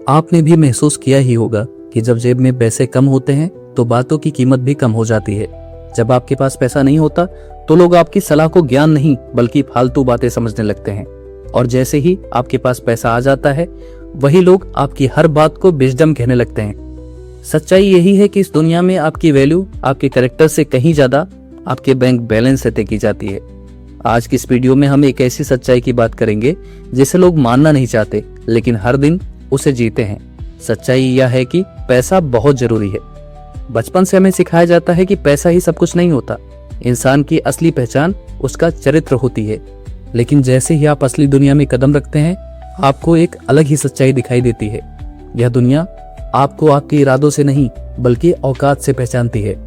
आपने भी महसूस किया ही होगा कि जब जेब में पैसे कम होते हैं तो बातों की कीमत भी कम हो जाती है। जब आपके पास पैसा नहीं होता तो लोग आपकी सलाह को ज्ञान नहीं बल्कि फालतू बातें समझने लगते हैं, और जैसे ही आपके पास पैसा आ जाता है वही लोग आपकी हर बात को विजडम कहने लगते हैं। सच्चाई यही है कि इस दुनिया में आपकी वैल्यू आपके कैरेक्टर से कहीं ज्यादा आपके बैंक बैलेंस से तय की जाती है। आज की इस वीडियो में हम एक ऐसी सच्चाई की बात करेंगे जिसे लोग मानना नहीं चाहते लेकिन हर दिन उसे जीते हैं। सच्चाई यह है कि पैसा बहुत जरूरी है। बचपन से हमें सिखाया जाता है कि पैसा ही सब कुछ नहीं होता, इंसान की असली पहचान उसका चरित्र होती है। लेकिन जैसे ही आप असली दुनिया में कदम रखते हैं आपको एक अलग ही सच्चाई दिखाई देती है। यह दुनिया आपको आपके इरादों से नहीं बल्कि औकात से पहचानती है।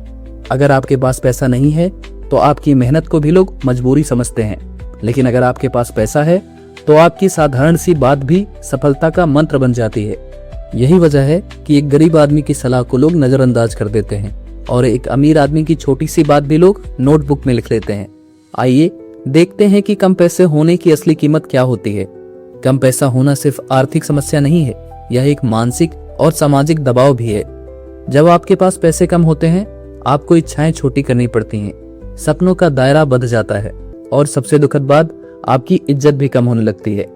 अगर आपके पास पैसा नहीं है तो आपकी मेहनत को भी लोग मजबूरी समझते हैं, लेकिन अगर आपके पास पैसा है तो आपकी साधारण सी बात भी सफलता का मंत्र बन जाती है। यही वजह है कि एक गरीब आदमी की सलाह को लोग नजरअंदाज कर देते हैं और एक अमीर आदमी की छोटी सी बात भी लोग नोटबुक में लिख लेते हैं। आइए देखते हैं कि कम पैसे होने की असली कीमत क्या होती है। कम पैसा होना सिर्फ आर्थिक समस्या नहीं है, यह एक मानसिक और सामाजिक दबाव भी है। जब आपके पास पैसे कम होते हैं आपको इच्छाएं छोटी करनी पड़ती हैं, सपनों का दायरा बढ़ जाता है और सबसे दुखद बात आपकी इज्जत भी कम होने लगती है।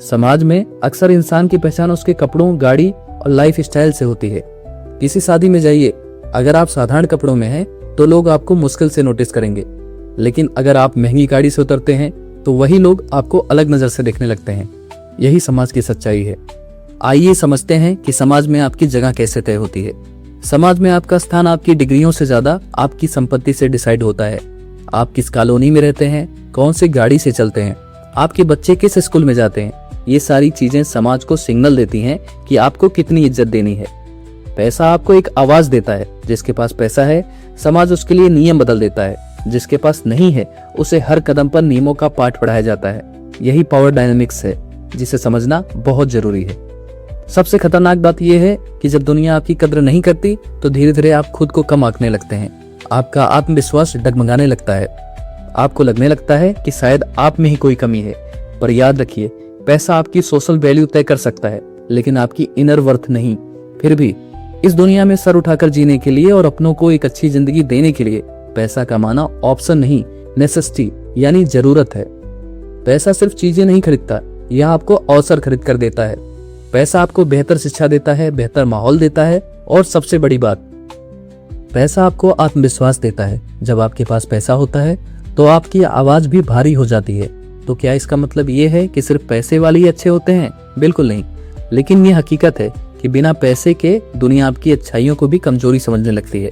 समाज में अक्सर इंसान की पहचान उसके कपड़ों, गाड़ी और लाइफ स्टाइल से होती है। किसी शादी में जाइए, अगर आप साधारण कपड़ों में हैं तो लोग आपको मुश्किल से नोटिस करेंगे, लेकिन अगर आप महंगी गाड़ी से उतरते हैं तो वही लोग आपको अलग नजर से देखने लगते हैं। यही समाज की सच्चाई है। आइए समझते हैं कि समाज में आपकी जगह कैसे तय होती है। समाज में आपका स्थान आपकी डिग्रियों से ज्यादा आपकी संपत्ति से डिसाइड होता है। आप किस कॉलोनी में रहते हैं, कौन सी गाड़ी से चलते हैं, आपके बच्चे किस स्कूल में जाते हैं, ये सारी चीजें समाज को सिग्नल देती हैं कि आपको कितनी इज्जत देनी है। पैसा आपको एक आवाज देता है। जिसके पास पैसा है समाज उसके लिए नियम बदल देता है, जिसके पास नहीं है उसे हर कदम पर नियमों का पाठ पढ़ाया जाता है। यही पावर डायनामिक्स है जिसे समझना बहुत जरूरी है। सबसे खतरनाक बात यह है कि जब दुनिया आपकी कद्र नहीं करती तो धीरे धीरे आप खुद को कम आंकने लगते हैं। आपका आत्मविश्वास डगमगाने लगता है। आपको लगने लगता है कि शायद आप में ही कोई कमी है। पर याद रखिए, पैसा आपकी सोशल वैल्यू तय कर सकता है लेकिन आपकी इनर वर्थ नहीं। फिर भी इस दुनिया में सर उठाकर जीने के लिए और अपनों को एक अच्छी जिंदगी देने के लिए पैसा कमाना ऑप्शन नहीं, नेसेसिटी यानी जरूरत है। पैसा सिर्फ चीजें नहीं खरीदता, यह आपको अवसर खरीद कर देता है। पैसा आपको बेहतर शिक्षा देता है, बेहतर माहौल देता है और सबसे बड़ी बात, पैसा आपको आत्मविश्वास देता है। जब आपके पास पैसा होता है तो आपकी आवाज भी भारी हो जाती है। तो क्या इसका मतलब ये है कि सिर्फ पैसे वाले ही अच्छे होते हैं? बिल्कुल नहीं, लेकिन ये हकीकत है कि बिना पैसे के दुनिया आपकी अच्छाइयों को भी कमजोरी समझने लगती है।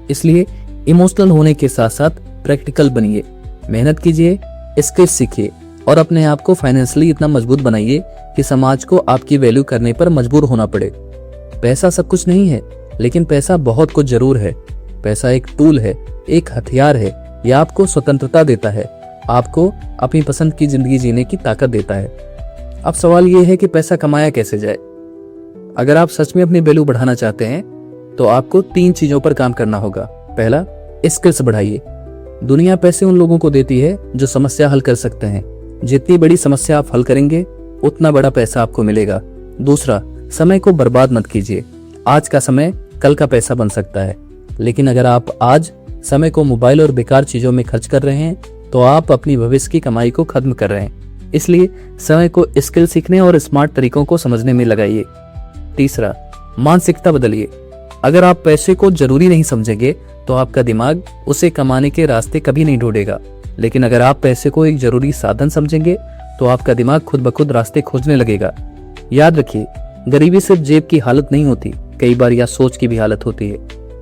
इसलिए इमोशनल होने के साथ साथ प्रैक्टिकल बनिए, मेहनत कीजिए, स्किल्स सीखिए और अपने आप को फाइनेंशियली इतना मजबूत बनाइए कि समाज को आपकी वैल्यू करने पर मजबूर होना पड़े। पैसा सब कुछ नहीं है, लेकिन पैसा बहुत कुछ जरूर है। पैसा एक टूल है, एक हथियार है। यह आपको स्वतंत्रता देता है, आपको अपनी पसंद की जिंदगी जीने की ताकत देता है। अब सवाल यह है कि पैसा कमाया कैसे जाए। अगर आप सच में अपनी वैल्यू बढ़ाना चाहते हैं तो आपको 3 चीजों पर काम करना होगा। पहला, स्किल्स बढ़ाइए। दुनिया पैसे उन लोगों को देती है जो समस्या हल कर सकते हैं। जितनी बड़ी समस्या आप हल करेंगे उतना बड़ा पैसा आपको मिलेगा। दूसरा, समय को बर्बाद मत कीजिए। आज का समय कल का पैसा बन सकता है, लेकिन अगर आप आज समय को मोबाइल और बेकार चीजों में खर्च कर रहे हैं तो आप अपनी भविष्य की कमाई को खत्म कर रहे हैं। इसलिए समय को स्किल सीखने और स्मार्ट तरीकों को समझने में लगाइए। तीसरा, मानसिकता बदलिए। अगर आप पैसे को जरूरी नहीं समझेंगे तो आपका दिमाग उसे कमाने के रास्ते कभी नहीं ढूंढेगा, लेकिन अगर आप पैसे को एक जरूरी साधन समझेंगे तो आपका दिमाग खुद ब खुद रास्ते खोजने लगेगा। याद रखिए, गरीबी सिर्फ जेब की हालत नहीं होती, कई बार यह सोच की भी हालत होती है।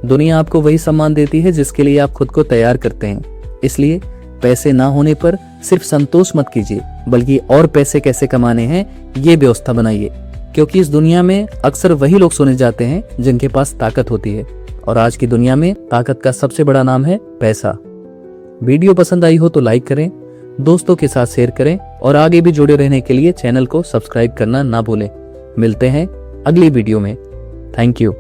दुनिया आपको वही सम्मान देती है जिसके लिए आप खुद को तैयार करते हैं। इसलिए पैसे ना होने पर सिर्फ संतोष मत कीजिए, बल्कि और पैसे कैसे कमाने हैं ये व्यवस्था बनाइए, क्योंकि इस दुनिया में अक्सर वही लोग सुने जाते हैं जिनके पास ताकत होती है, और आज की दुनिया में ताकत का सबसे बड़ा नाम है पैसा। वीडियो पसंद आई हो तो लाइक करें, दोस्तों के साथ शेयर करें और आगे भी जुड़े रहने के लिए चैनल को सब्सक्राइब करना ना भूलें। मिलते हैं अगली वीडियो में। Thank you.